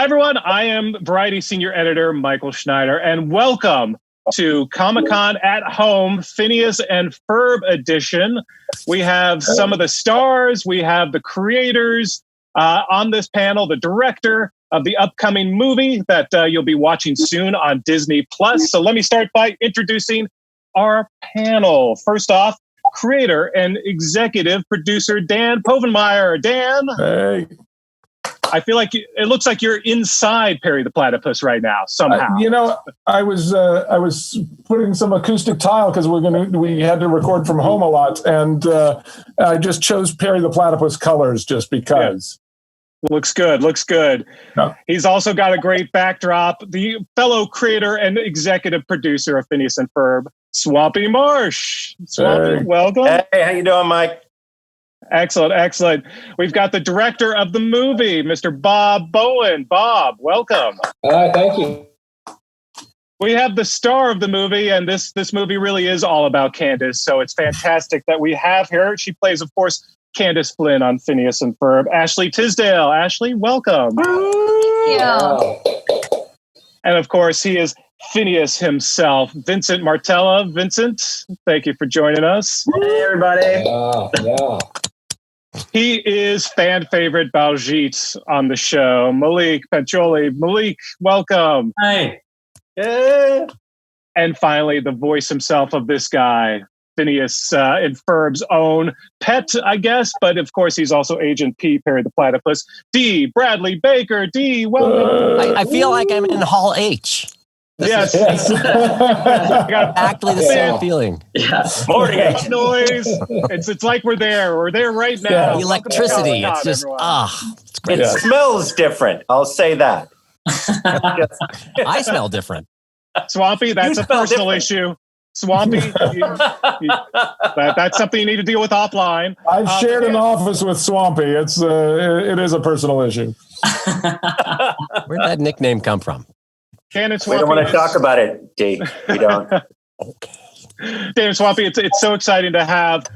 Hi, everyone. I am Variety Senior Editor Michael Schneider, and welcome to Comic-Con at Home, Phineas and Ferb edition. We have some of the stars, we have the creators on this panel, the director of the upcoming movie that you'll be watching soon on Disney+. So let me start by introducing our panel. First off, creator and executive producer Dan Povenmire. Dan. Hey. I feel like it looks like you're inside Perry the Platypus right now somehow. I was putting some acoustic tile because we had to record from home a lot, and I just chose Perry the Platypus colors just because. Yeah. Looks good. Yeah. He's also got a great backdrop. The fellow creator and executive producer of Phineas and Ferb, Swampy Marsh. Swampy, welcome. Hey, how you doing, Mike? Excellent. We've got the director of the movie, Mr. Bob Bowen. Bob, welcome. Thank you. We have the star of the movie, and this movie really is all about Candace, so it's fantastic that we have her. She plays, of course, Candace Flynn on Phineas and Ferb. Ashley Tisdale. Ashley, welcome. Yeah. And, of course, he is Phineas himself, Vincent Martella. Vincent, thank you for joining us. Hey, everybody. Yeah. He is fan favorite Baljeet on the show, Malik Pancholi. Malik, welcome. Hi. Yeah. And finally, the voice himself of this guy, Phineas and Ferb's own pet, I guess, but of course he's also Agent P, Perry the Platypus. D. Bradley Baker. D. Welcome. I feel like I'm in Hall H. Yes. Exactly the same feeling. Yeah. Morning noise. It's like we're there. We're there right now. The electricity. It's just it's great. It smells different. I'll say that. I smell different. Swampy, that's a personal issue. Swampy, that's something you need to deal with offline. I've shared an office with Swampy. It is a personal issue. Where'd that nickname come from? Candace, we don't want to talk about it, D. We don't. Okay. Dan Swampy, it's so exciting to have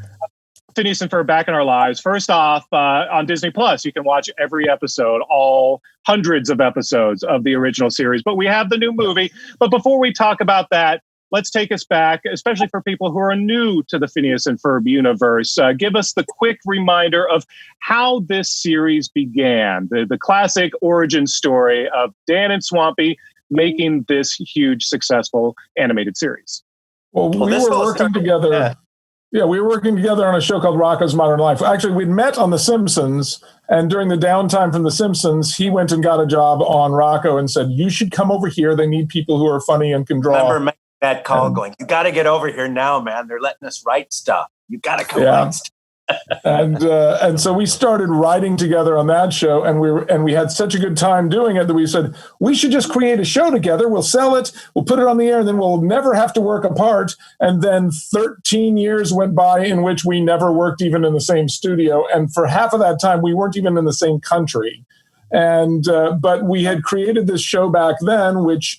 Phineas and Ferb back in our lives. First off, on Disney+, you can watch every episode, all hundreds of episodes of the original series. But we have the new movie. But before we talk about that, let's take us back, especially for people who are new to the Phineas and Ferb universe. Give us the quick reminder of how this series began, the classic origin story of Dan and Swampy making this huge, successful animated series. Well, we were working together. Yeah, we were working together on a show called Rocko's Modern Life. Actually, we'd met on The Simpsons, and during the downtime from The Simpsons, he went and got a job on Rocko and said, "You should come over here. They need people who are funny and can draw." Remember making that call going, "You got to get over here now, man. They're letting us write stuff. You got to come write stuff." And so we started writing together on that show, and we had such a good time doing it that we said we should just create a show together. We'll sell it, we'll put it on the air, and then we'll never have to work apart. And then 13 years went by in which we never worked even in the same studio, and for half of that time we weren't even in the same country. And but we had created this show back then, which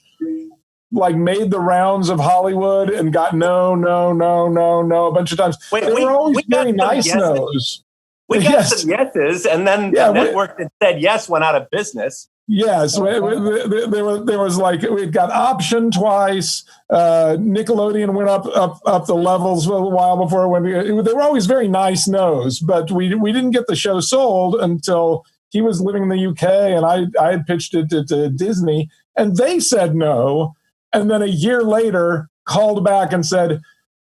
made the rounds of Hollywood and got no a bunch of times. Wait, they were always very nice no's. We got some yeses, and then the network that said yes went out of business. Yes, there was we'd got Option twice. Nickelodeon went up the levels a while before when they were always very nice no's, but we didn't get the show sold until he was living in the UK and I had pitched it to Disney and they said no. And then a year later, called back and said,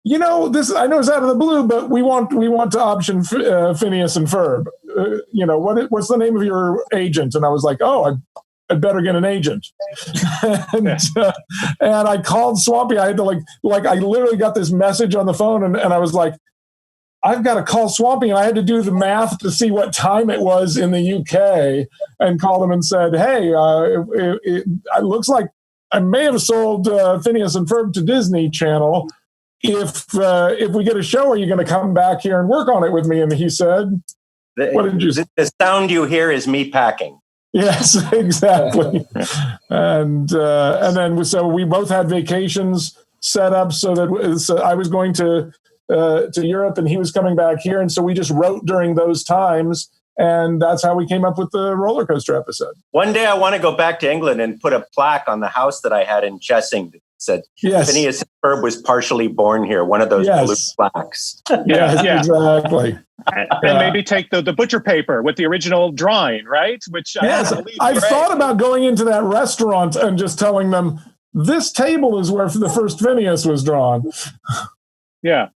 this I know it's out of the blue, but we want to option Phineas and Ferb. What's the name of your agent? And I was like, I'd better get an agent. and I called Swampy. I had to I literally got this message on the phone, and I was like, I've got to call Swampy, and I had to do the math to see what time it was in the UK, and called him and said, hey, it looks like I may have sold Phineas and Ferb to Disney Channel. If we get a show, are you going to come back here and work on it with me? And he said, "What did you say?" The sound you hear is me packing. Yes, exactly. and then so we both had vacations set up so that I was going to Europe and he was coming back here, and so we just wrote during those times. And that's how we came up with the roller coaster episode. One day I want to go back to England and put a plaque on the house that I had in Chessing that said, Yes. Phineas and Ferb was partially born here. One of those blue plaques. Yes, Yeah. exactly. And maybe take the butcher paper with the original drawing, right? Which Yes, I've thought about going into that restaurant and just telling them, this table is where the first Phineas was drawn. Yeah.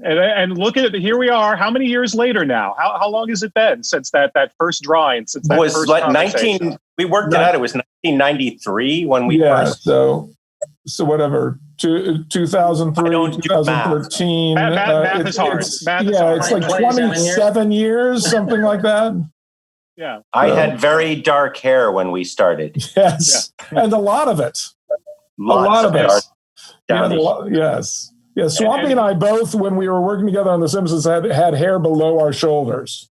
And look at it. Here we are. How many years later now? How long has it been since that first drawing? Since that was first like conversation? we worked it out. It was 1993 when we first. So whatever, 2003, I don't do 2013. Math is hard. Math is hard. It's like 27 years, something like that. Yeah. I had very dark hair when we started. Yes. And a lot of it. Lots of it. dark Yes. Yeah, Swampy and I both, when we were working together on The Simpsons, had hair below our shoulders.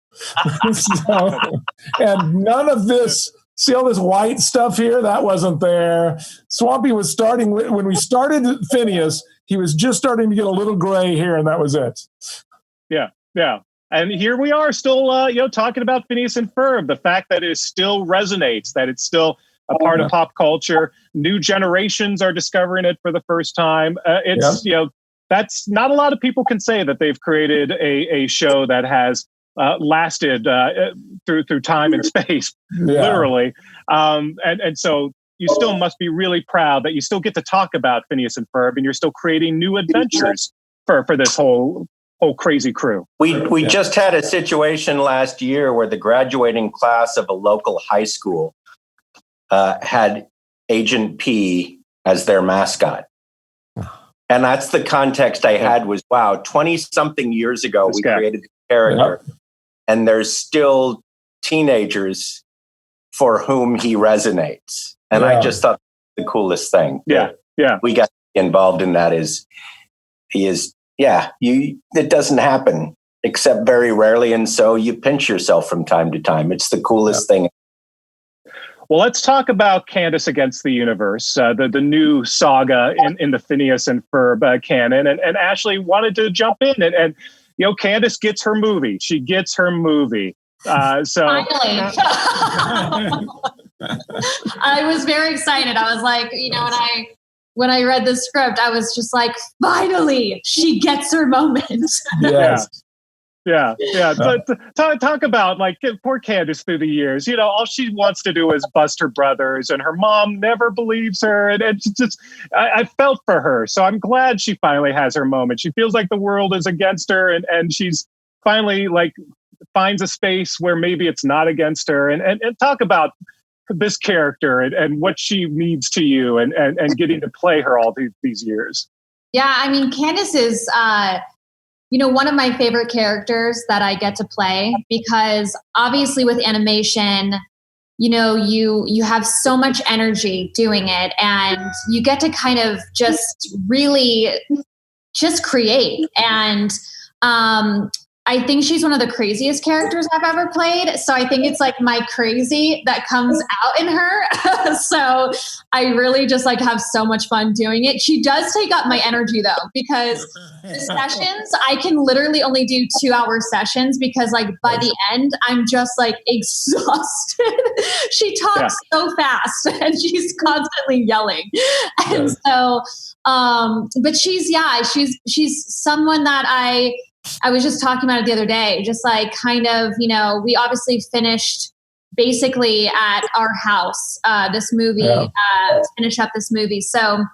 And none of this, see all this white stuff here? That wasn't there. Swampy was starting, when we started Phineas, he was just starting to get a little gray here, and that was it. Yeah. And here we are still, talking about Phineas and Ferb, the fact that it still resonates, that it's still a part of pop culture. New generations are discovering it for the first time. That's not a lot of people can say that they've created a show that has lasted through time and space, literally. And so you still must be really proud that you still get to talk about Phineas and Ferb, and you're still creating new adventures for this whole crazy crew. We just had a situation last year where the graduating class of a local high school had Agent P as their mascot. And that's the context I had was, wow, 20-something years ago, we created the character. And there's still teenagers for whom he resonates. And I just thought the coolest thing. Yeah. We got involved in that it doesn't happen except very rarely. And so you pinch yourself from time to time. It's the coolest thing. Well, let's talk about Candace Against the Universe, the new saga in the Phineas and Ferb canon. And Ashley wanted to jump in and Candace gets her movie. She gets her movie. Finally. I was very excited. I was like, when I read the script, I was just like, finally, she gets her moment. Yes. Yeah. Talk about poor Candace through the years. All she wants to do is bust her brothers, and her mom never believes her. And it's just, I felt for her. So I'm glad she finally has her moment. She feels like the world is against her, and she's finally finds a space where maybe it's not against her. And talk about this character and what she means to you, and getting to play her all these years. Yeah, I mean, Candace is one of my favorite characters that I get to play, because obviously with animation, you have so much energy doing it, and you get to kind of just really just create. And I think she's one of the craziest characters I've ever played. So I think it's my crazy that comes out in her. So I really just have so much fun doing it. She does take up my energy though, because the sessions, I can literally only do 2-hour sessions, because by the end, I'm just exhausted. She talks so fast and she's constantly yelling. And so, but she's someone that I was just talking about it the other day, just we obviously finished basically at our house, this movie, finish up this movie. So,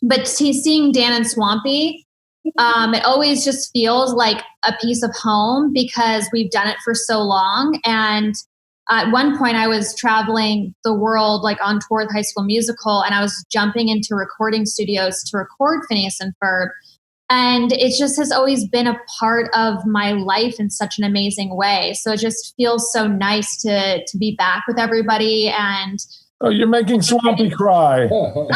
but seeing Dan and Swampy, it always just feels like a piece of home, because we've done it for so long. And at one point I was traveling the world, on tour with High School Musical, and I was jumping into recording studios to record Phineas and Ferb. And it just has always been a part of my life in such an amazing way. So it just feels so nice to be back with everybody. And you're making Swampy cry. No,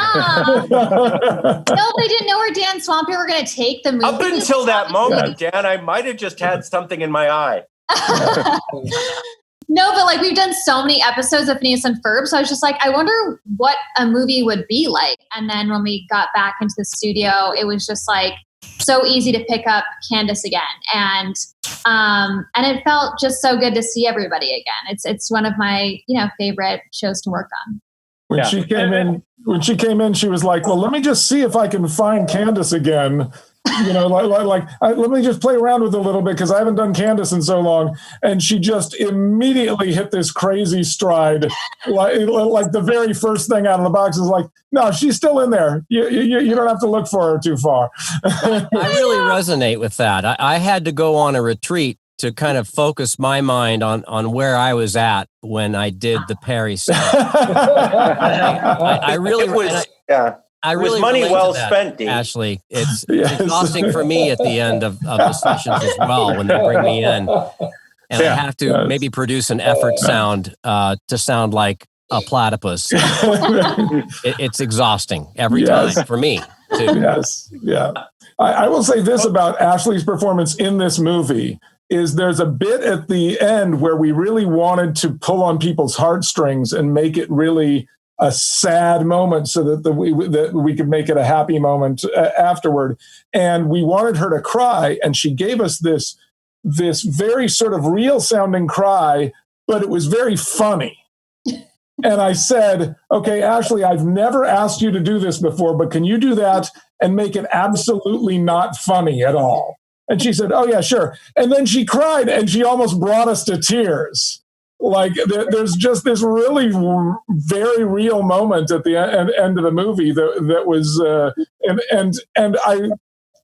they didn't know where Dan and Swampy were going to take the movie. Up until that moment, Dan, I might have just had something in my eye. No, but we've done so many episodes of Phineas and Ferb, so I was just I wonder what a movie would be like. And then when we got back into the studio, it was just so easy to pick up Candace again. And And it felt just so good to see everybody again. It's one of my, favorite shows to work on. When she came in, she was like, "Well, let me just see if I can find Candace again." Let me just play around with it a little bit because I haven't done Candace in so long. And she just immediately hit this crazy stride. Like the very first thing out of the box is like, "No, she's still in there. You don't have to look for her too far." I really resonate with that. I had to go on a retreat to kind of focus my mind on where I was at when I did the Perry stuff. I really was. I really money well spent, Dean. Ashley. It's exhausting for me at the end of the sessions as well when they bring me in, and I have to maybe produce an effort sound to sound like a platypus. It's exhausting every time for me too. Yes, yeah. I will say this about Ashley's performance in this movie. Is there's a bit at the end where we really wanted to pull on people's heartstrings and make it really a sad moment so that we could make it a happy moment afterward. And we wanted her to cry, and she gave us this very sort of real sounding cry, but it was very funny. And I said, "Okay, Ashley, I've never asked you to do this before, but can you do that and make it absolutely not funny at all?" And she said, "Oh, yeah, sure." And then she cried, and she almost brought us to tears. Like there's just this really very real moment at the end of the movie that was, and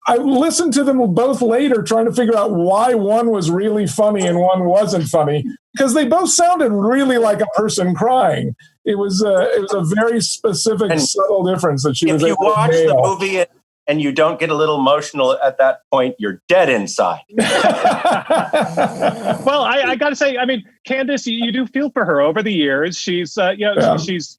I listened to them both later trying to figure out why one was really funny and one wasn't funny, because they both sounded really like a person crying. It was a very specific, subtle difference that she was able to nail. If you watch the movie and you don't get a little emotional at that point, you're dead inside. Well, I got to say, I mean, Candace, you do feel for her over the years. She's, she's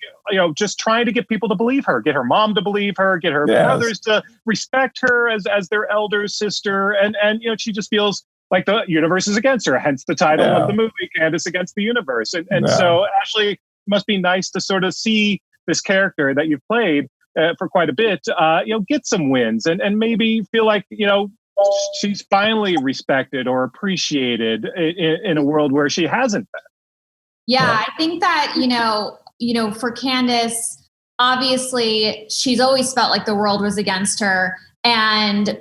just trying to get people to believe her, get her mom to believe her, get her brothers to respect her as their elder sister. And she just feels like the universe is against her, hence the title of the movie, Candace Against the Universe. And so Ashley, it must be nice to sort of see this character that you've played for quite a bit, get some wins and maybe feel like, she's finally respected or appreciated in a world where she hasn't been. Yeah, I think that, for Candace, obviously she's always felt like the world was against her. And,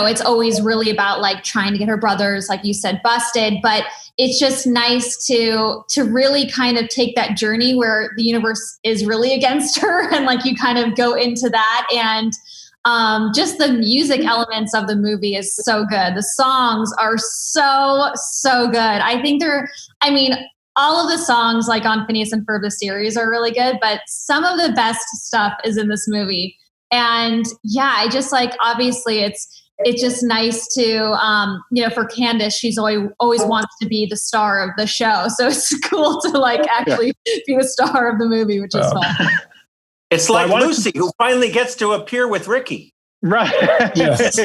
it's always really about like trying to get her brothers, like you said, busted. But it's just nice to really kind of take that journey where the universe is really against her. And like you kind of go into that. And just the music elements of the movie is so good. The songs are so, so good. I think all of the songs like on Phineas and Ferb, the series, are really good. But some of the best stuff is in this movie. And I just obviously it's just nice to, for Candace, she's always wants to be the star of the show. So it's cool to actually be the star of the movie, which is fun. It's like Lucy, who finally gets to appear with Ricky. Right. Yes.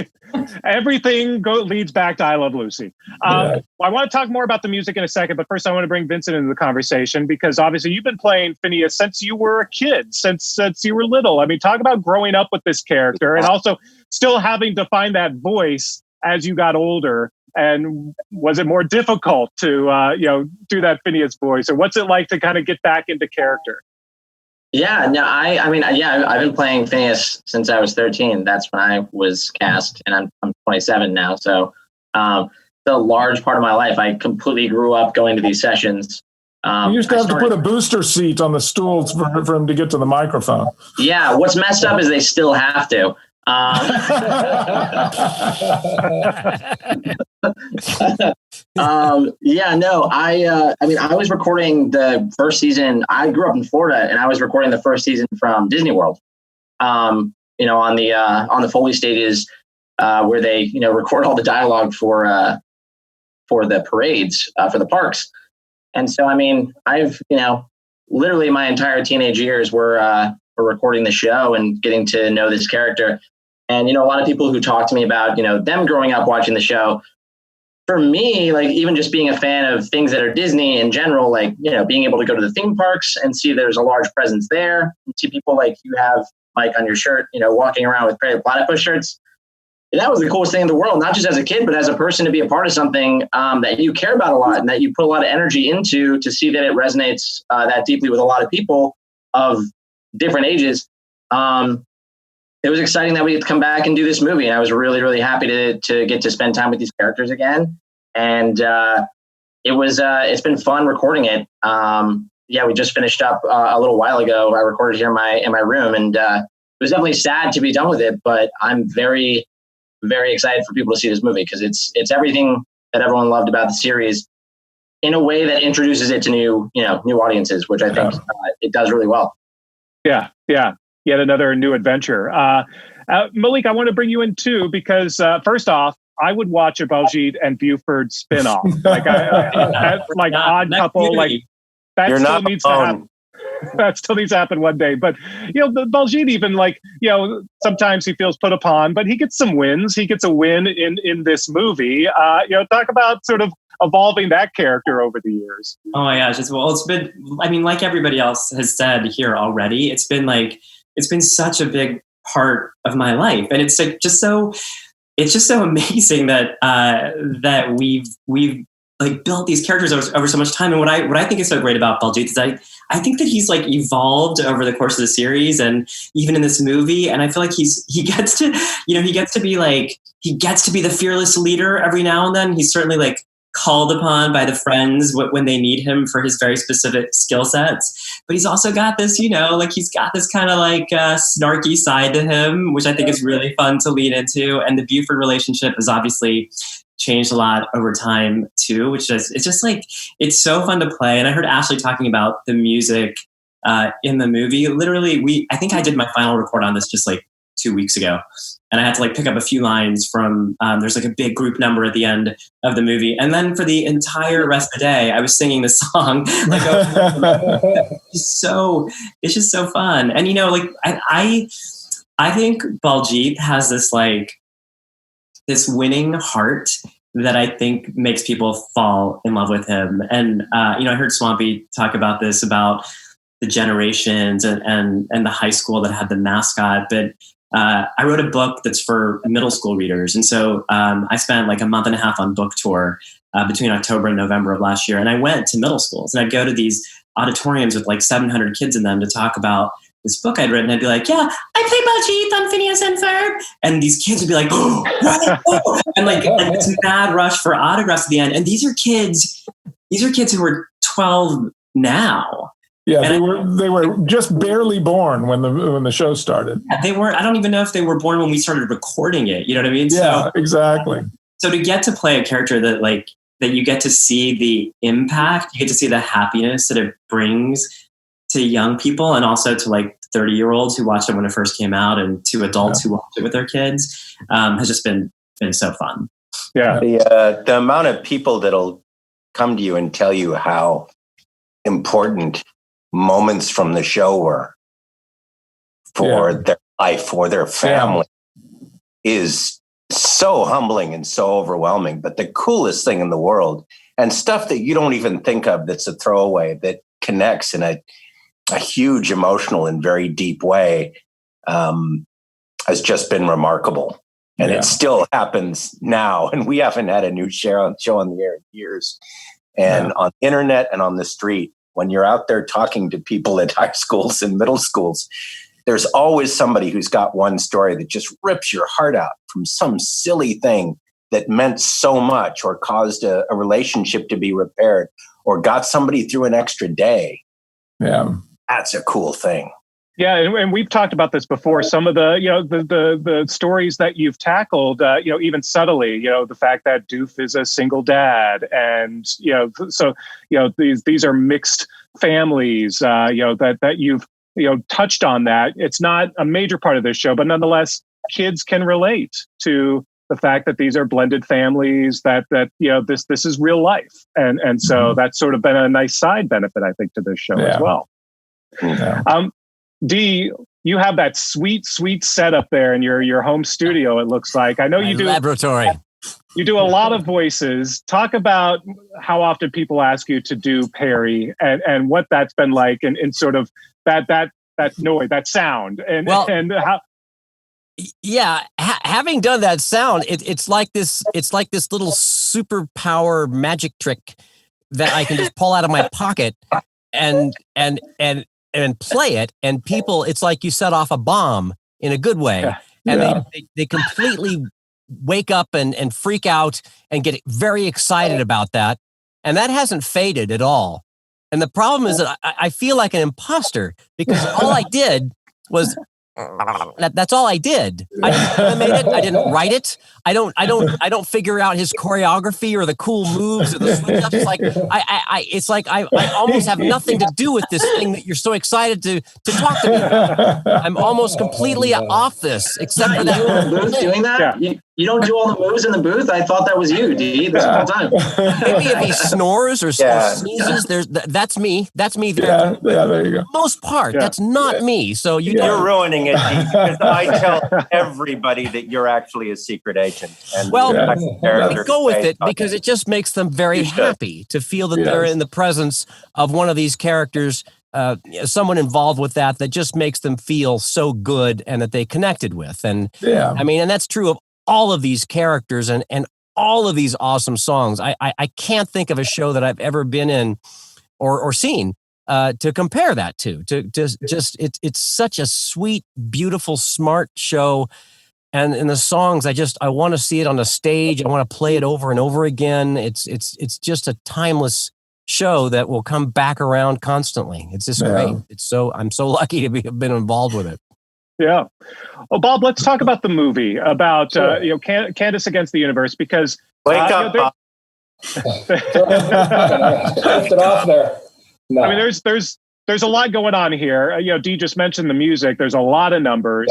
Everything leads back to I Love Lucy. I want to talk more about the music in a second, but first I want to bring Vincent into the conversation because obviously you've been playing Phineas since you were a kid, since you were little. I mean, talk about growing up with this character and also still having to find that voice as you got older. And was it more difficult to, do that Phineas voice, or what's it like to kind of get back into character? Yeah, no, I've been playing Phineas since I was 13. That's when I was cast, and I'm 27 now. So the large part of my life, I completely grew up going to these sessions. You used to have to put a booster seat on the stools for him to get to the microphone. Yeah, what's messed up is they still have to. I was recording the first season. I grew up in Florida, and I was recording the first season from Disney World. On the Foley stages, where they record all the dialogue for the parades for the parks. And so, I've literally my entire teenage years were recording the show and getting to know this character. And, a lot of people who talk to me about, them growing up watching the show, for me, even just being a fan of things that are Disney in general, being able to go to the theme parks and see there's a large presence there and see people like you have, Mike, on your shirt, walking around with Platypus shirts. that was the coolest thing in the world, not just as a kid, but as a person to be a part of something that you care about a lot and that you put a lot of energy into, to see that it resonates that deeply with a lot of people of different ages. It was exciting that we get to come back and do this movie. And I was really, really happy to get to spend time with these characters again. And it's been fun recording it. We just finished up a little while ago. I recorded here in my room, and it was definitely sad to be done with it, but I'm very, very excited for people to see this movie because it's everything that everyone loved about the series in a way that introduces it to new audiences, which I think it does really well. Yeah. Yet another new adventure. Malik, I want to bring you in too, because first off, I would watch a Baljeet and Buford spinoff, Odd Couple, that You're still not needs to happen. That still needs to happen one day. But, the Baljeet even sometimes he feels put upon, but he gets some wins. He gets a win in this movie. Talk about sort of evolving that character over the years. Oh my gosh. It's been, like everybody else has said here already, it's been such a big part of my life. And it's just so amazing that we've built these characters over so much time. And what I think is so great about Baljeet is I think that he's evolved over the course of the series and even in this movie. And I feel like he gets to be the fearless leader every now and then. He's certainly called upon by the friends when they need him for his very specific skill sets. But he's also got this, he's got this kind of snarky side to him, which I think is really fun to lean into. And the Buford relationship has obviously changed a lot over time too, which is, it's so fun to play. And I heard Ashley talking about the music in the movie. Literally, I think I did my final record on this just 2 weeks ago. And I had to pick up a few lines from, there's a big group number at the end of the movie. And then for the entire rest of the day, I was singing the song. It's just so fun. And, I think Baljeet has this winning heart that I think makes people fall in love with him. And, I heard Swampy talk about this, about the generations and the high school that had the mascot. But I wrote a book that's for middle school readers. And so I spent a month and a half on book tour between October and November of last year. And I went to middle schools and I'd go to these auditoriums with 700 kids in them to talk about this book I'd written. I'd be like, yeah, I play Baljeet on Phineas and Ferb. And these kids would be like, oh, and this mad rush for autographs at the end. And these are kids who were 12 now. Yeah, they were just barely born when the show started. Yeah, they were. I don't even know if they were born when we started recording it. You know what I mean? Yeah, exactly. So to get to play a character that you get to see the impact, you get to see the happiness that it brings to young people, and also to 30-year-olds who watched it when it first came out, and to adults who watched it with their kids, has just been so fun. Yeah, the amount of people that'll come to you and tell you how important moments from the show were for their life, for their family, is so humbling and so overwhelming. But the coolest thing in the world, and stuff that you don't even think of, that's a throwaway, that connects in a huge emotional and very deep way, has just been remarkable. And it still happens now. And we haven't had a new show on the air in years. And on the internet and on the street, when you're out there talking to people at high schools and middle schools, there's always somebody who's got one story that just rips your heart out from some silly thing that meant so much, or caused a relationship to be repaired, or got somebody through an extra day. Yeah. That's a cool thing. Yeah, and we've talked about this before. Some of the stories that you've tackled, even subtly, the fact that Doof is a single dad, and these are mixed families, that you've touched on that. It's not a major part of this show, but nonetheless, kids can relate to the fact that these are blended families. That this is real life, and so that's sort of been a nice side benefit, I think, to this show as well. Yeah. Dee, you have that sweet setup there in your home studio, it looks like. I know you do laboratory. You do a lot of voices. Talk about how often people ask you to do Perry, and what that's been like, and sort of that noise, that sound, and how. Yeah, having done that sound, it's like this little superpower magic trick that I can just pull out of my pocket and play it, and people, it's like you set off a bomb in a good way, and they completely wake up and freak out and get very excited about that, and that hasn't faded at all. And the problem is that I feel like an imposter because all I did was that's all I did. I didn't animate it. I didn't write it. I don't figure out his choreography or the cool moves or the switch ups. It's like I almost have nothing to do with this thing that you're so excited to talk to me about. I'm almost completely off this, except for that. Doing that? Yeah. You don't do all the moves in the booth? I thought that was you, D, this whole time. Maybe if he snores or sneezes, that's me. That's me. Yeah, there you go. Most part, that's not me. So you're ruining it, D, because I tell everybody that you're actually a secret agent. And I go with it because it just makes them very happy to feel that they're in the presence of one of these characters, someone involved with that just makes them feel so good and that they connected with. And I mean, and that's true of all of these characters and all of these awesome songs. I can't think of a show that I've ever been in or seen to compare that to just it's such a sweet, beautiful, smart show. And in the songs, I want to see it on the stage. I want to play it over and over again. It's just a timeless show that will come back around constantly. It's just great. I'm so lucky to have been involved with it. Yeah. Well, Bob, let's talk about the movie about Candace Against the Universe, because wake up, Bob. Lift it off there. No. I mean, there's a lot going on here. Dee just mentioned the music. There's a lot of numbers,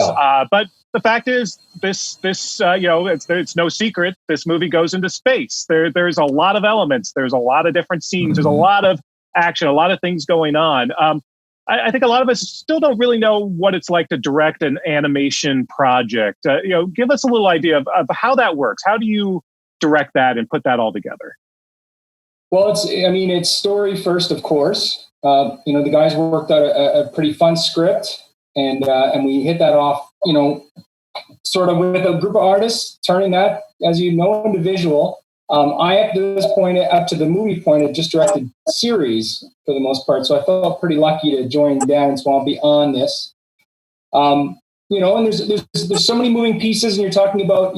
but the fact is, this it's no secret. This movie goes into space. There's a lot of elements. There's a lot of different scenes. There's a lot of action. A lot of things going on. I think a lot of us still don't really know what it's like to direct an animation project. Give us a little idea of how that works. How do you direct that and put that all together? Well, it's story first, of course. The guys worked out a pretty fun script, and we hit that off, sort of with a group of artists, turning that, as you know, into visual. I, at this point, up to the movie point, had just directed series for the most part, so I felt pretty lucky to join Dan and Swampy on this. And there's so many moving pieces, and you're talking about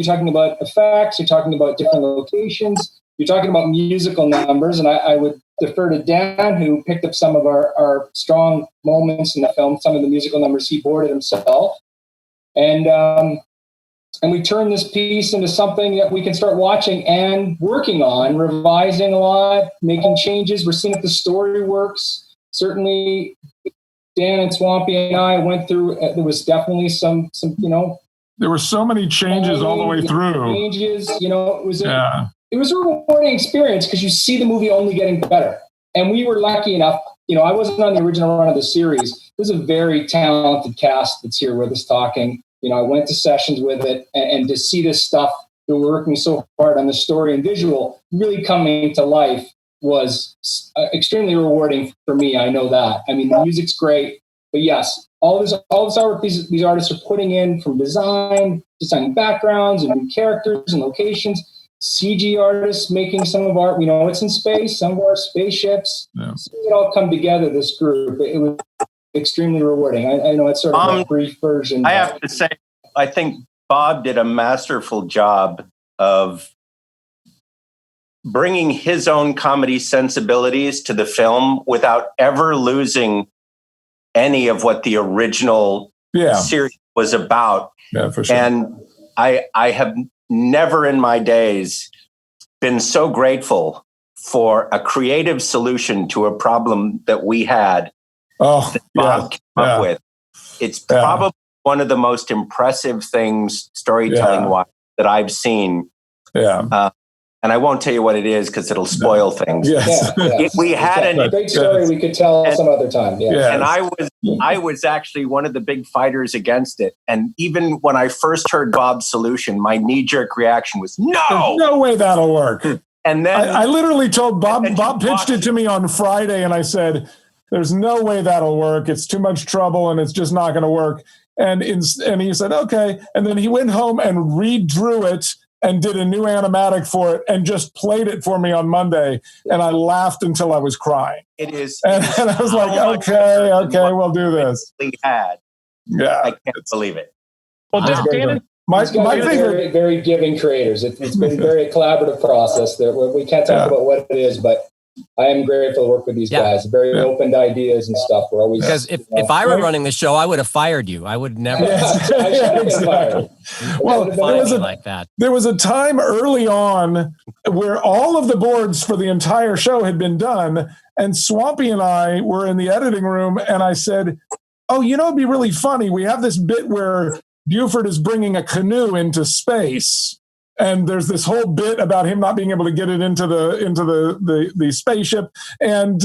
effects, you're talking about different locations, you're talking about musical numbers, and I would defer to Dan, who picked up some of our strong moments in the film, some of the musical numbers he boarded himself, and we turn this piece into something that we can start watching and working on, revising a lot, making changes. We're seeing if the story works. Certainly, Dan and Swampy and I went through. There was definitely some. There were so many changes all the way through. Changes, it was a rewarding experience because you see the movie only getting better. And we were lucky enough. I wasn't on the original run of the series. There's a very talented cast that's here with us talking. I went to sessions with it, and to see this stuff, that we're working so hard on the story and visual really coming to life was extremely rewarding for me. I know that. I mean, the music's great, but yes, all this artwork these artists are putting in, from designing backgrounds and new characters and locations, CG artists making some of our, it's in space, some of our spaceships. Yeah. Seeing it all come together, this group, it was extremely rewarding. I know it's sort of a brief version. I have to say, I think Bob did a masterful job of bringing his own comedy sensibilities to the film without ever losing any of what the original series was about. Yeah, for sure. And I have never in my days been so grateful for a creative solution to a problem that we had. That Bob came up with. It's probably one of the most impressive things storytelling-wise that I've seen. Yeah. And I won't tell you what it is because it'll spoil things. Yes. If we had a great story we could tell some other time. Yeah. And I was actually one of the big fighters against it. And even when I first heard Bob's solution, my knee-jerk reaction was, no! There's no way that'll work. And then I literally told Bob pitched it to me on Friday, and I said, there's no way that'll work. It's too much trouble, and it's just not going to work. And he said, okay. And then he went home and redrew it and did a new animatic for it and just played it for me on Monday. And I laughed until I was crying. It is. And I was like, okay, we'll do this. Yeah. I can't believe it. Well, Dan, my favorite. Very, very giving creators. It's been a very collaborative process. We can't talk about what it is, but I am grateful to work with these guys. Very open to ideas and stuff. We're always because if I were running the show, I would have fired you. I would never. Exactly. Well, there was a time early on where all of the boards for the entire show had been done, and Swampy and I were in the editing room, and I said, "Oh, it'd be really funny. We have this bit where Buford is bringing a canoe into space." And there's this whole bit about him not being able to get it into the spaceship. And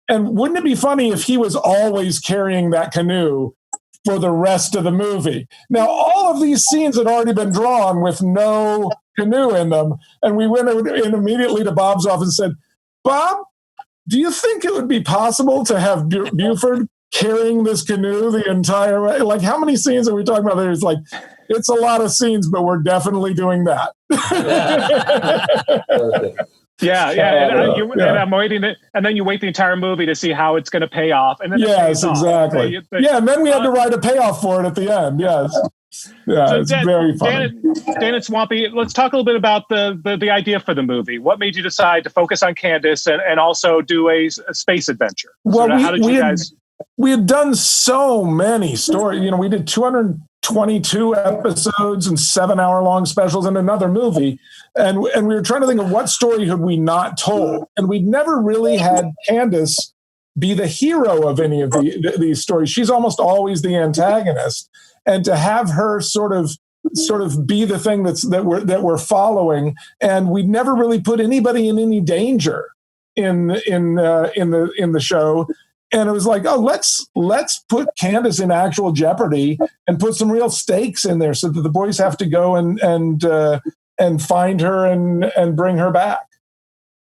wouldn't it be funny if he was always carrying that canoe for the rest of the movie? Now, all of these scenes had already been drawn with no canoe in them. And we went in immediately to Bob's office and said, Bob, do you think it would be possible to have Buford carrying this canoe the entire way? Like, how many scenes are we talking about? There's like, it's a lot of scenes, but we're definitely doing that. And I'm waiting, and then you wait the entire movie to see how it's going to pay off. And then exactly. And then we had to write a payoff for it at the end. Yes. Yeah, so it's very funny. Dan and Swampy, let's talk a little bit about the idea for the movie. What made you decide to focus on Candace and also do a space adventure? Well, we had done so many stories. We did 222 episodes and 7-hour-long specials and another movie. And we were trying to think of what story had we not told. And we'd never really had Candace be the hero of any of these stories. She's almost always the antagonist. And to have her sort of be the thing that we're following, and we'd never really put anybody in any danger in the show. And it was like, oh, let's put Candace in actual jeopardy and put some real stakes in there so that the boys have to go and find her and bring her back.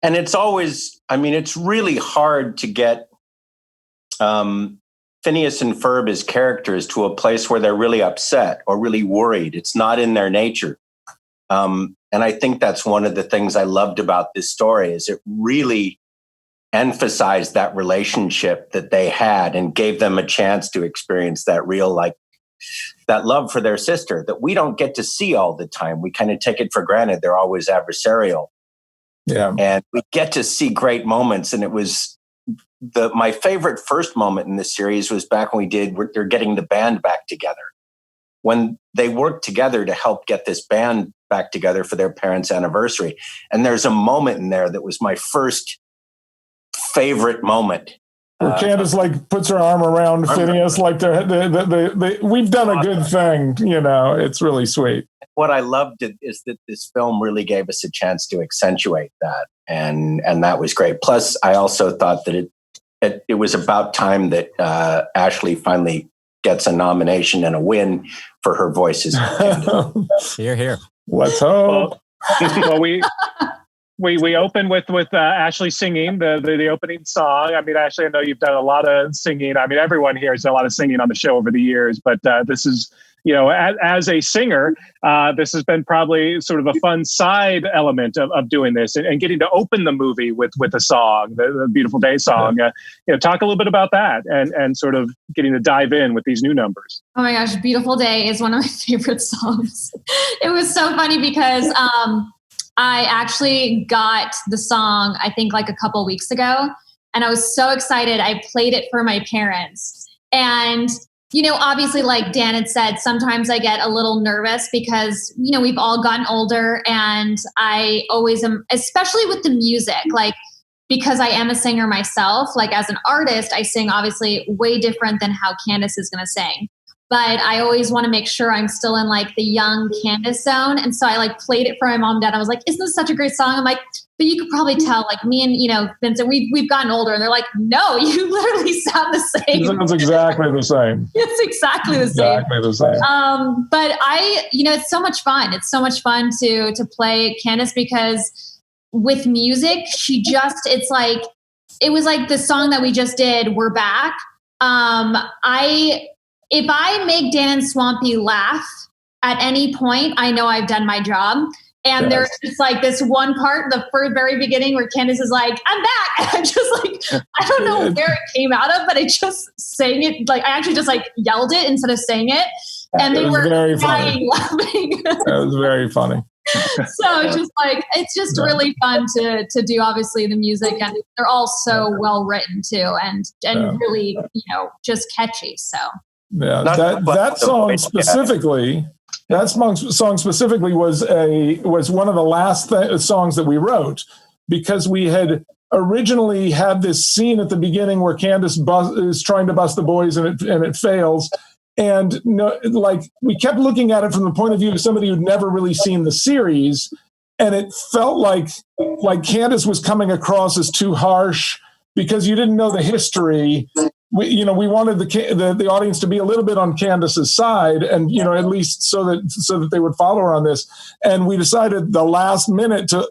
And it's always, it's really hard to get Phineas and Ferb as characters to a place where they're really upset or really worried. It's not in their nature. And I think that's one of the things I loved about this story is it really emphasized that relationship that they had and gave them a chance to experience that real, that love for their sister that we don't get to see all the time. We kind of take it for granted. They're always adversarial. Yeah. And we get to see great moments. And it was my favorite first moment in the series was back when they're getting the band back together. When they worked together to help get this band back together for their parents' anniversary. And there's a moment in there that was my first favorite moment where Candace puts her arm around Phineas like we've done a good thing. It's really sweet. What I loved is that this film really gave us a chance to accentuate that, and that was great. Plus, I also thought that it was about time that Ashley finally gets a nomination and a win for her voices. Hear, hear. Let's hope. Well, we open with Ashley singing the opening song. Ashley, I know you've done a lot of singing. Everyone here has done a lot of singing on the show over the years, but this is, as a singer, this has been probably sort of a fun side element of doing this and getting to open the movie with a song, the Beautiful Day song. Talk a little bit about that and sort of getting to dive in with these new numbers. Oh my gosh, Beautiful Day is one of my favorite songs. It was so funny because I actually got the song, I think a couple weeks ago, and I was so excited. I played it for my parents. And, obviously, like Dan had said, sometimes I get a little nervous because, we've all gotten older, and I always am, especially with the music, because I am a singer myself, as an artist, I sing obviously way different than how Candace is going to sing. But I always want to make sure I'm still in the young Candace zone. And so I played it for my mom and dad. I was like, isn't this such a great song? I'm like, but you could probably tell me and, Vincent, we've gotten older. And they're like, no, you literally sound the same. It sounds exactly the same. It's exactly the same. Exactly the same. But it's so much fun. It's so much fun to play Candace because with music, it was like the song that we just did, We're Back. if I make Dan and Swampy laugh at any point, I know I've done my job. And there's just like this one part, the very beginning, where Candace is like, "I'm back." And I'm just like, I don't know where it came out of, but I just sang it. Like, I actually just like yelled it instead of saying it. And they were dying laughing. That was very funny. So it's just really fun to do, obviously, the music, and they're all so well written too, and really, just catchy. So that song specifically. That song specifically was one of the last songs that we wrote, because we had originally had this scene at the beginning where Candace is trying to bust the boys and it fails. And we kept looking at it from the point of view of somebody who'd never really seen the series. And it felt like Candace was coming across as too harsh because you didn't know the history. We wanted the audience to be a little bit on Candace's side, and at least so that they would follow her on this. And we decided the last minute to,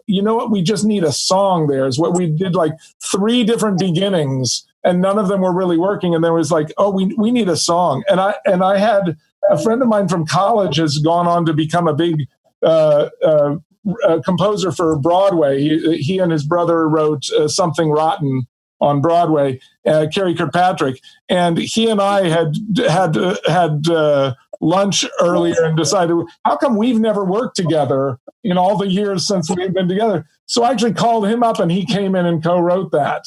we just need a song. There is what we did, like 3 different beginnings, and none of them were really working. And there was like, oh, we need a song. And I had a friend of mine from college has gone on to become a big composer for Broadway. He and his brother wrote Something Rotten on Broadway, Kerry Kirkpatrick, and he and I had lunch earlier and decided, how come we've never worked together in all the years since we've been together? So I actually called him up, and he came in and co-wrote that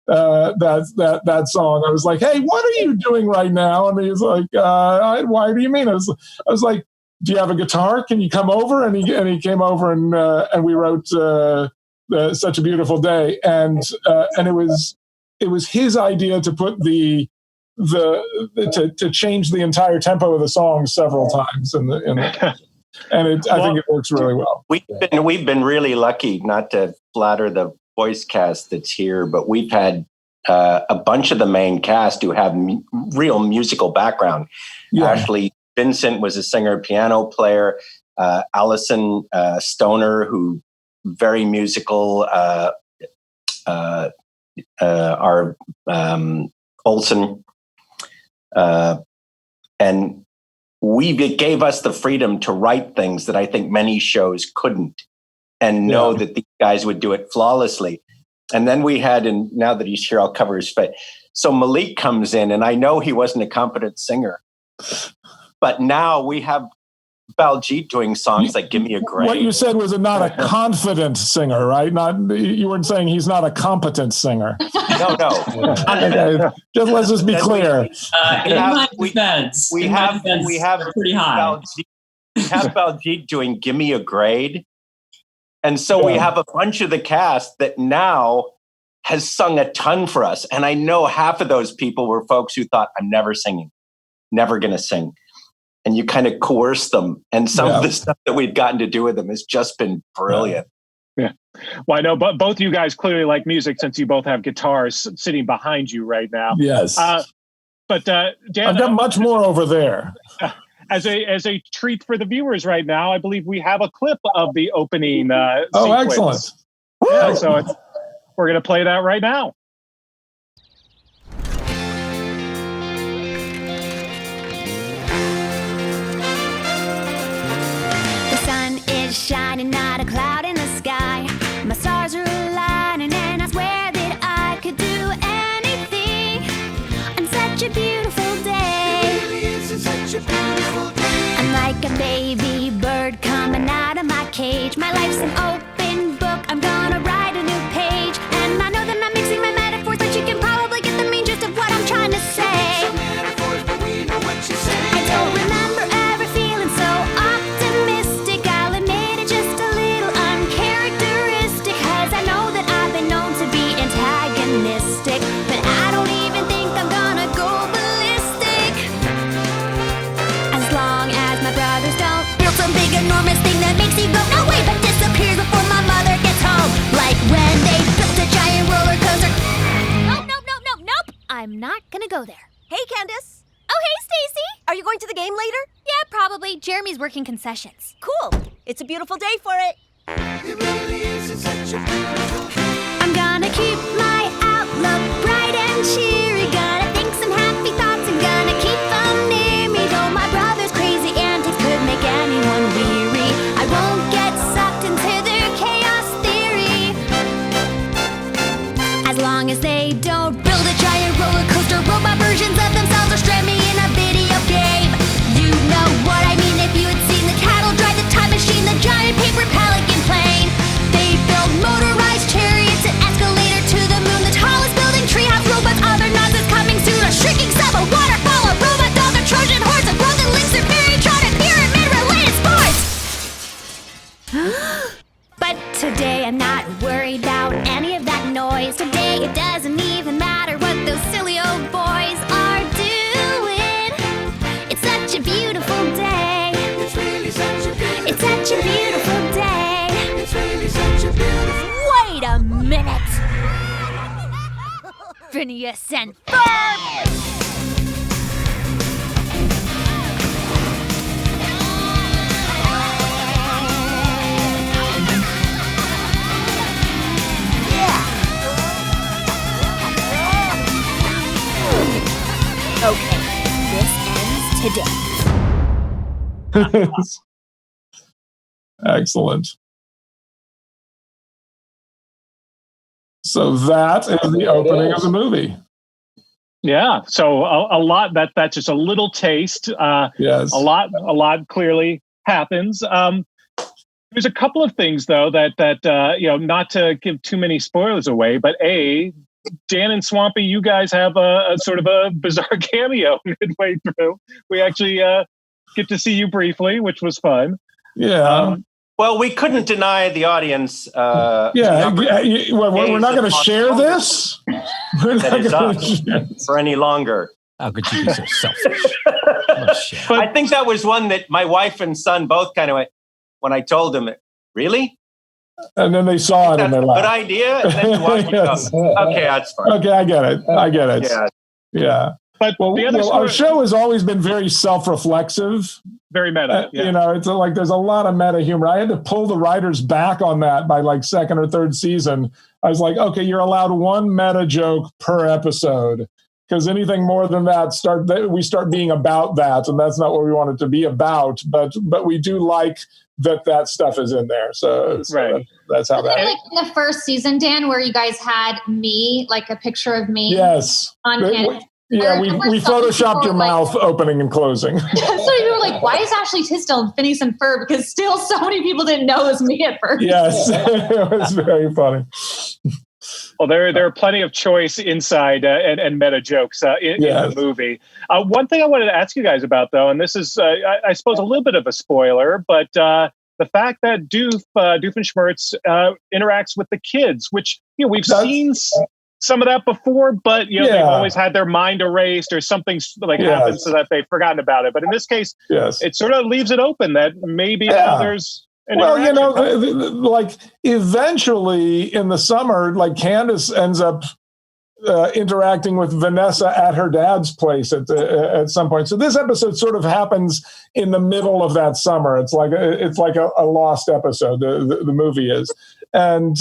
song. I was like, "Hey, what are you doing right now?" And he's like, "Why do you mean?" I was like, "Do you have a guitar? Can you come over?" And he came over, and we wrote Such a Beautiful Day, and it was his idea to put to change the entire tempo of the song several times, and I think it works really well. We've been really lucky, not to flatter the voice cast that's here, but we've had a bunch of the main cast who have real musical background. Yeah. Ashley Vincent was a singer, piano player. Allison Stoner, who very musical. Our Olsen, and it gave us the freedom to write things that I think many shows couldn't, and know that these guys would do it flawlessly. And then we had, and now that he's here, I'll cover his face. So Malik comes in, and I know he wasn't a competent singer, but now we have Baljeet doing songs like "Give Me a Grade." What you said was not a confident singer, right? You weren't saying he's not a competent singer. No. Okay. Let's just be clear. We have pretty high. We have Baljeet doing "Give Me a Grade," and so we have a bunch of the cast that now has sung a ton for us. And I know half of those people were folks who thought, "I'm never singing, never going to sing." And you kind of coerce them. And some of the stuff that we've gotten to do with them has just been brilliant. Yeah. Well, I know, but both you guys clearly like music, since you both have guitars sitting behind you right now. Yes. But Dan, I've got much more over there. As a treat for the viewers right now, I believe we have a clip of the opening sequence. Excellent. Yeah, so we're going to play that right now. Shining, not a cloud in the sky. My stars are aligning, and I swear that I could do anything on such a beautiful day. It really is such a beautiful day. I'm like a baby bird coming out of my cage. My life's an open book. I'm gonna write a new page, and I know that I'm mixing my metaphors, but you can probably get the main gist of what I'm trying to say. Some metaphors, but we know what you say. I don't remember ever feeling so optimistic. I'll admit it, just a little uncharacteristic, 'cause I know that I've been known to be antagonistic, but I don't even think I'm gonna go ballistic. As long as my brothers don't build some big enormous thing that makes you go no way, but disappears before my mother gets home, like when they built a giant roller coaster. Nope. I'm not gonna go there. Hey, Candace. Oh, hey, Stacy. Are you going to the game later? Yeah, probably. Jeremy's working concessions. Cool. It's a beautiful day for it. It really is. It's such a beautiful day. I'm gonna keep my outlook bright and cheery. Gonna think some happy thoughts and gonna keep them near. long as they don't build a giant roller coaster robot versions of themselves or strand me in a video game. You know what I mean if you had seen the cattle drive the time machine, the giant paper pelican plane. They build motorized chariots and escalator to the moon, the tallest building, treehouse robots, other nonsense coming soon, a shrinking sub, a waterfall, a robot dog, a Trojan horse, a golden lynx, a fairy-tron, and pyramid-related sports. But today I'm not worried about any of that noise. Today it doesn't even matter what those silly old boys are doing. It's such a beautiful day. It's really such a beautiful It's such a beautiful day. It's really such a beautiful Wait a minute. Phineas and Ferb! Okay, this ends today. Excellent. So that is the opening of the movie. Yeah. So a lot that's just a little taste. Yes. A lot clearly happens. There's a couple of things though that not to give too many spoilers away, but Dan and Swampy, you guys have a sort of a bizarre cameo midway through. We actually get to see you briefly, which was fun. Yeah. Well, we couldn't deny the audience. We're not going to share this. That is us for any longer. How could you be so selfish? But I think that was one that my wife and son both kind of went, when I told them, really? And then they saw it and they laughed. Good idea. And then you watch Yes. Okay, that's fine. Okay, I get it. Yeah. But our show has always been very self-reflexive. Very meta. It's like there's a lot of meta humor. I had to pull the writers back on that by like second or third season. I was like, okay, you're allowed one meta joke per episode, because anything more than that we start being about that, and that's not what we want it to be about. But we do like that stuff is in there. So right. That's how that. Like in the first season, Dan, where you guys had me, like a picture of me. Yes. On camera. Yeah, we photoshopped your mouth opening and closing. So you were like, why is Ashley Tisdale and Phineas and Ferb? Because still so many people didn't know it was me at first. Yes, it was very funny. Well, there are plenty of choice inside and meta jokes in the movie. One thing I wanted to ask you guys about, though, and this is, I suppose, a little bit of a spoiler, but the fact that Doofenshmirtz interacts with the kids, which we've seen some of that before, but they've always had their mind erased or something happens so that they've forgotten about it. But in this case, it sort of leaves it open that maybe there's an interaction. Like eventually in the summer, like Candace ends up interacting with Vanessa at her dad's place at some point. So this episode sort of happens in the middle of that summer. It's like a lost episode. The movie is. And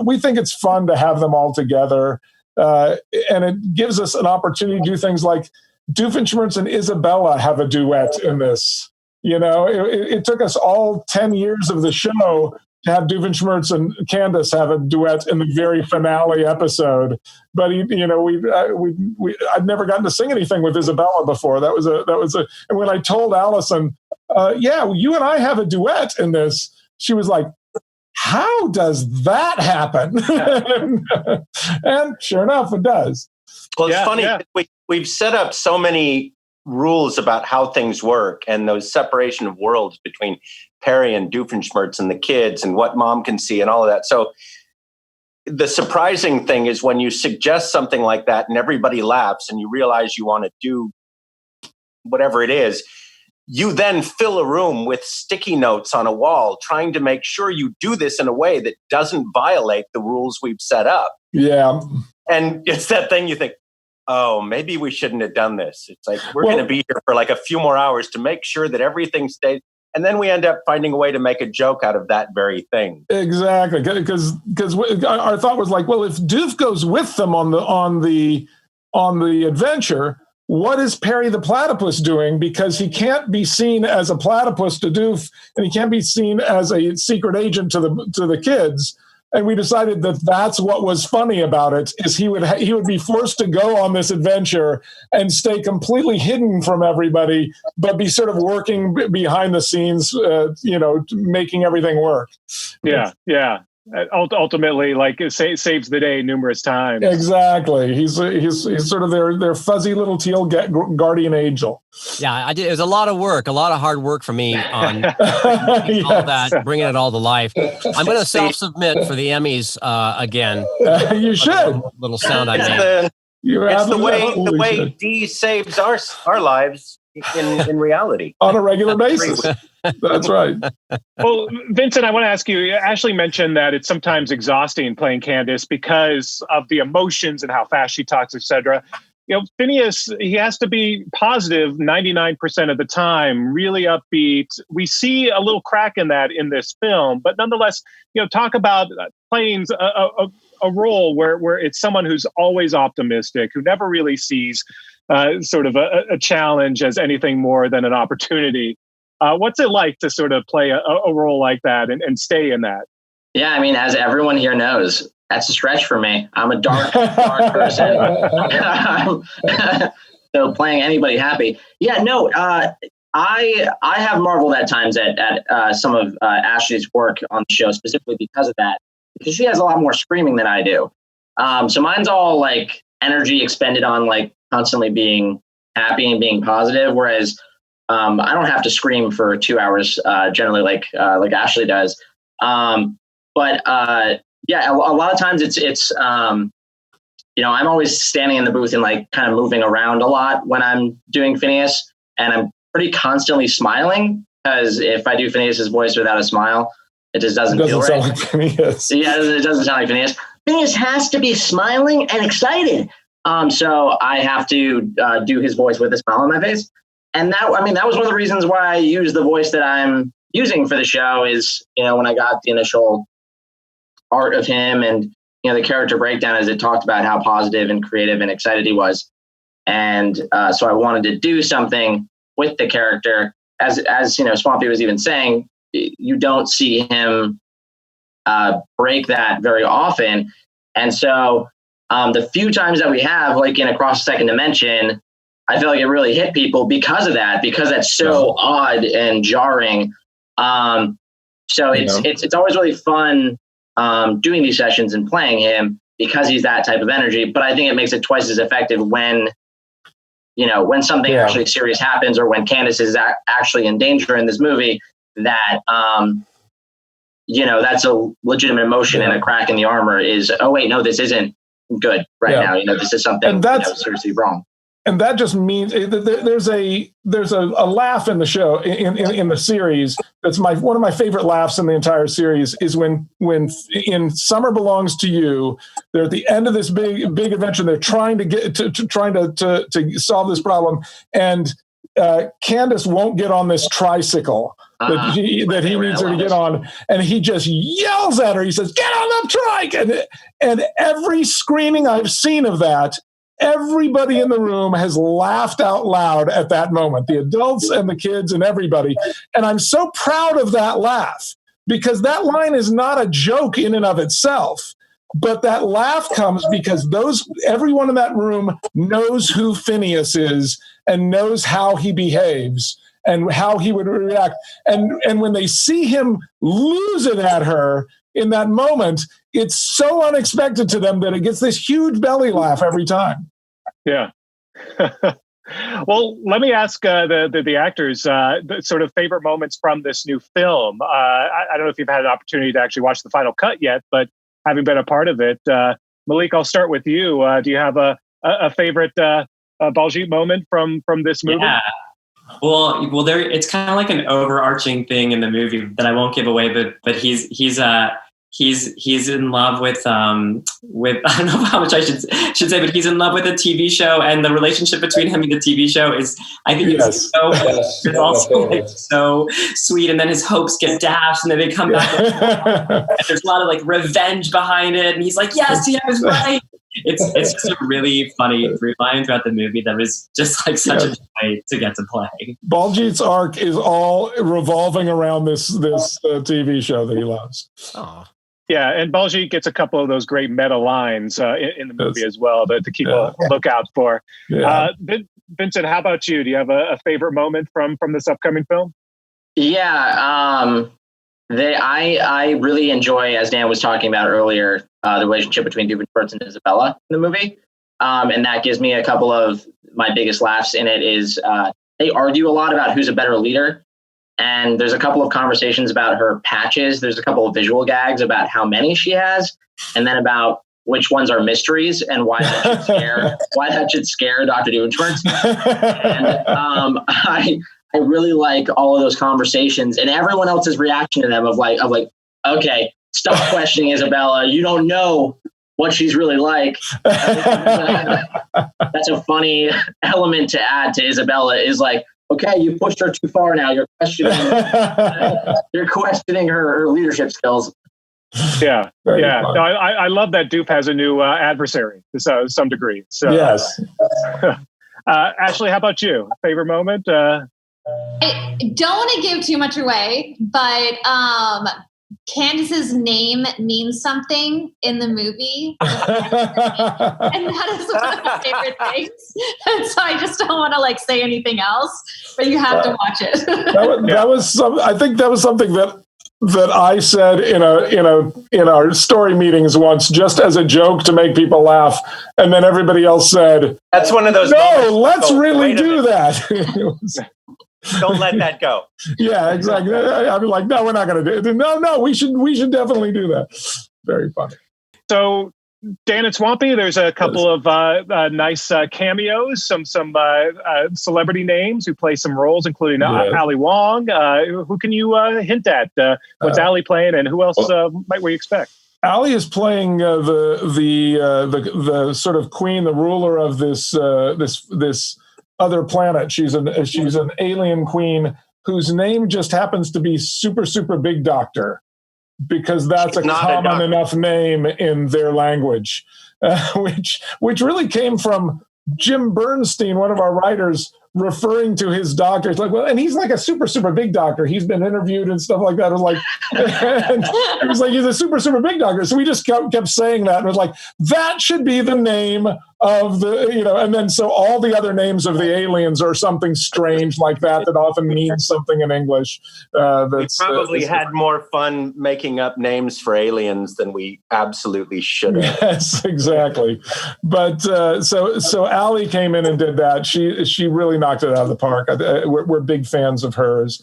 we think it's fun to have them all together, and it gives us an opportunity to do things like Doofenshmirtz and Isabella have a duet in this. It took us all 10 years of the show to have Doofenshmirtz and Candace have a duet in the very finale episode. But I'd never gotten to sing anything with Isabella before. That was and when I told Allison, you and I have a duet in this, she was like, how does that happen? And sure enough, it does. Well, it's funny. Yeah. We've set up so many rules about how things work and those separation of worlds between Perry and Doofenshmirtz and the kids and what mom can see and all of that. So the surprising thing is when you suggest something like that and everybody laughs and you realize you want to do whatever it is, you then fill a room with sticky notes on a wall, trying to make sure you do this in a way that doesn't violate the rules we've set up. Yeah. And it's that thing you think, oh, maybe we shouldn't have done this. It's like, we're going to be here for like a few more hours to make sure that everything stays. And then we end up finding a way to make a joke out of that very thing. Exactly. Because our thought was like, well, if Doof goes with them on the adventure, what is Perry the Platypus doing? Because he can't be seen as a platypus to Doof, and he can't be seen as a secret agent to the kids. And we decided that that's what was funny about it, is he would be forced to go on this adventure and stay completely hidden from everybody, but be sort of working behind the scenes, making everything work. Yeah. Ultimately, like, it saves the day numerous times. Exactly. He's sort of their fuzzy little teal guardian angel. Yeah, it was a lot of work, a lot of hard work for me on all that, bringing it all to life. I'm going to self-submit for the Emmys again. You should. Little sound I made. It's the way Dee saves our lives in reality on a regular basis. That's right. Well, Vincent, I want to ask you, Ashley mentioned that it's sometimes exhausting playing Candace because of the emotions and how fast she talks, etc. Phineas, he has to be positive 99% of the time, really upbeat. We see a little crack in that in this film, but nonetheless, talk about playing a role where it's someone who's always optimistic, who never really sees sort of a challenge as anything more than an opportunity. What's it like to sort of play a role like that and stay in that? Yeah, I mean, as everyone here knows, that's a stretch for me. I'm a dark person. So playing anybody happy. Yeah, no, I have marveled at times at some of Ashley's work on the show, specifically because of that, because she has a lot more screaming than I do. So mine's all like energy expended on like constantly being happy and being positive, whereas I don't have to scream for 2 hours generally like Ashley does. But a lot of times it's I'm always standing in the booth and like kind of moving around a lot when I'm doing Phineas, and I'm pretty constantly smiling, because if I do Phineas's voice without a smile, it just doesn't feel right. Sound like Phineas. Yeah, it doesn't sound like Phineas. Phineas has to be smiling and excited. So I have to do his voice with a smile on my face. And that was one of the reasons why I use the voice that I'm using for the show is, when I got the initial art of him and, the character breakdown, as it talked about how positive and creative and excited he was. And so I wanted to do something with the character. As Swampy was even saying, you don't see him break that very often. And so the few times that we have, like in Across the Second Dimension, I feel like it really hit people because of that, because that's so odd and jarring. So it's always really fun doing these sessions and playing him because he's that type of energy. But I think it makes it twice as effective when something actually serious happens, or when Candace is actually in danger in this movie, that, that's a legitimate emotion, and a crack in the armor is, oh wait, no, this isn't good now. This is something seriously wrong. And that just means there's a laugh in the show, in the series. That's one of my favorite laughs in the entire series is when in Summer Belongs to You, they're at the end of this big adventure. They're trying to get to solve this problem, and Candace won't get on this tricycle that he needs her to get on, and he just yells at her. He says, "Get on the trike!" And every screening I've seen of that, everybody in the room has laughed out loud at that moment, the adults and the kids and everybody. And I'm so proud of that laugh, because that line is not a joke in and of itself. But that laugh comes because everyone in that room knows who Phineas is and knows how he behaves and how he would react. And when they see him lose it at her in that moment, it's so unexpected to them that it gets this huge belly laugh every time. Yeah. Well, let me ask the actors the sort of favorite moments from this new film. I don't know if you've had an opportunity to actually watch the final cut yet, but having been a part of it, Malik, I'll start with you. Do you have a favorite Baljeet moment from this movie? Yeah. Well, there. It's kind of like an overarching thing in the movie that I won't give away, but he's in love with I don't know how much I should say, but he's in love with a TV show, and the relationship between him and the TV show is, I think, it's also like so sweet. And then his hopes get dashed, and then they come back. And there's a lot of like revenge behind it, and he's like, "Yes, I was right." It's just a really funny through line throughout the movie that was just like such a joy to get to play. Baljeet's arc is all revolving around this TV show that he loves. Oh. Yeah, and Baljeet gets a couple of those great meta lines in the movie as well to keep a lookout for. Yeah. Vincent, how about you? Do you have a favorite moment from this upcoming film? Yeah, I really enjoy, as Dan was talking about earlier, the relationship between Doofenshmirtz and Isabella in the movie, and that gives me a couple of my biggest laughs in it. Is they argue a lot about who's a better leader. And there's a couple of conversations about her patches. There's a couple of visual gags about how many she has, and then about which ones are mysteries and why that should scare Dr. Doofenshmirtz. And I really like all of those conversations and everyone else's reaction to them of like, okay, stop questioning Isabella. You don't know what she's really like. That's a funny element to add to Isabella is like, okay, you pushed her too far now. You're questioning her leadership skills. Yeah. Yeah. No, I love that Doof has a new adversary to some degree. So Yes. Ashley, how about you? Favorite moment? I don't want to give too much away, but Candace's name means something in the movie. And that is one of my favorite things. And so I just don't want to like say anything else, but you have to watch it. that was I think that was something that I said in our story meetings once, just as a joke to make people laugh, and then everybody else said, "That's one of those." No, let's really do that. Don't let that go. Yeah, exactly. I'm like, no, we're not going to do it. No, we should definitely do that. Very funny. So, Dan and Swampy, there's a couple of nice cameos, some celebrity names who play some roles, including Ali Wong. Who can you hint at? What's Ali playing, and who else might we expect? Ali is playing the sort of queen, the ruler of this other planet. She's an alien queen whose name just happens to be Super Big Doctor, because that's a common enough name in their language, which really came from Jim Bernstein, one of our writers, referring to his doctor. It's like, well, and he's like a super big doctor. He's been interviewed and stuff like that. It was like, it was like, he's a super big doctor. So we just kept saying that. And it was like, that should be the name of the, and then so all the other names of the aliens are something strange like that often means something in English. We probably had more fun making up names for aliens than we absolutely should have. Yes, exactly. But so Ali came in and did that. She really knocked it out of the park. We're big fans of hers.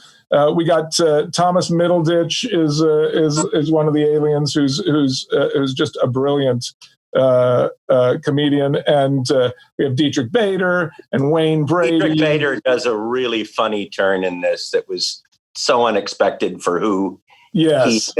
We got Thomas Middleditch is one of the aliens who's just a brilliant comedian, and we have Dietrich Bader and Wayne Brady. Dietrich Bader does a really funny turn in this that was so unexpected for who he is.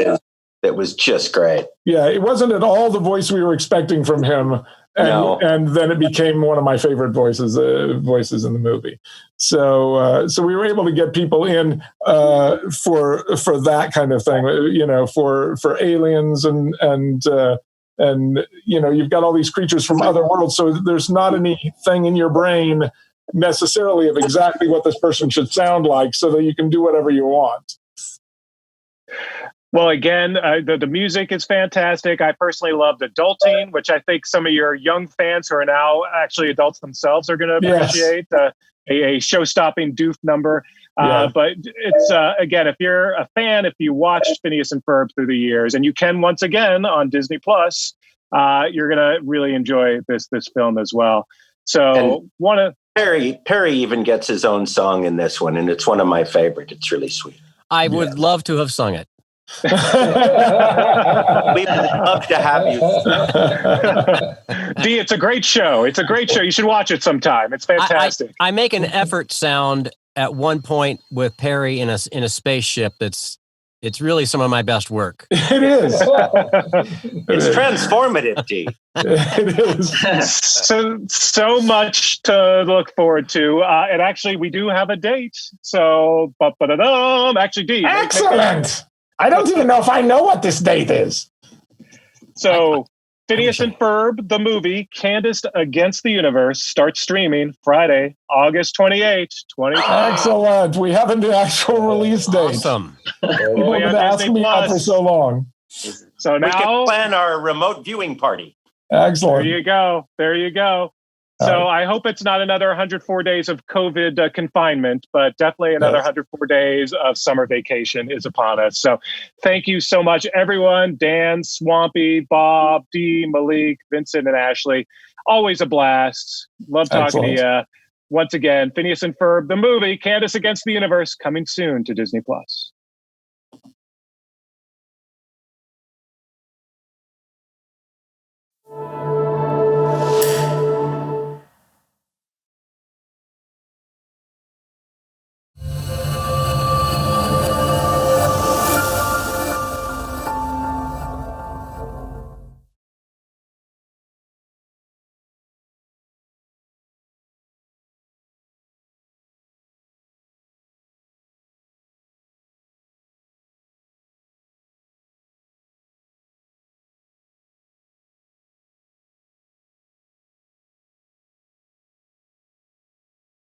That was just great. Yeah, it wasn't at all the voice we were expecting from him. And then it became one of my favorite voices in the movie. So we were able to get people in for that kind of thing, for aliens and you've got all these creatures from other worlds. So there's not anything in your brain necessarily of exactly what this person should sound like, so that you can do whatever you want. Well, again, the music is fantastic. I personally loved Adulting, which I think some of your young fans who are now actually adults themselves are going to appreciate. A show-stopping Doof number. But it's, again, if you're a fan, if you watched Phineas and Ferb through the years, and you can once again on Disney Plus, you're going to really enjoy this film as well. So Perry even gets his own song in this one, and it's one of my favorite. It's really sweet. I would love to have sung it. We would love to have you. Dee, it's a great show. You should watch it sometime. It's fantastic. I make an effort sound at one point with Perry in a spaceship. It's really some of my best work. It is. It's transformative, Dee. It is. So much to look forward to. And actually, we do have a date. So, actually, Dee. Excellent. I don't even know if I know what this date is. So, Phineas and Ferb, the movie, Candace Against the Universe, starts streaming Friday, August 28th, 2020. Excellent. We have an actual release date. Awesome. People have been asking me that for so long. So now we can plan our remote viewing party. Excellent. There you go. There you go. So I hope it's not another 104 days of COVID confinement, but definitely another 104 days of summer vacation is upon us. So thank you so much, everyone. Dan, Swampy, Bob, Dee, Malik, Vincent, and Ashley. Always a blast. Love talking to you. Once again, Phineas and Ferb, the movie, Candace Against the Universe, coming soon to Disney+.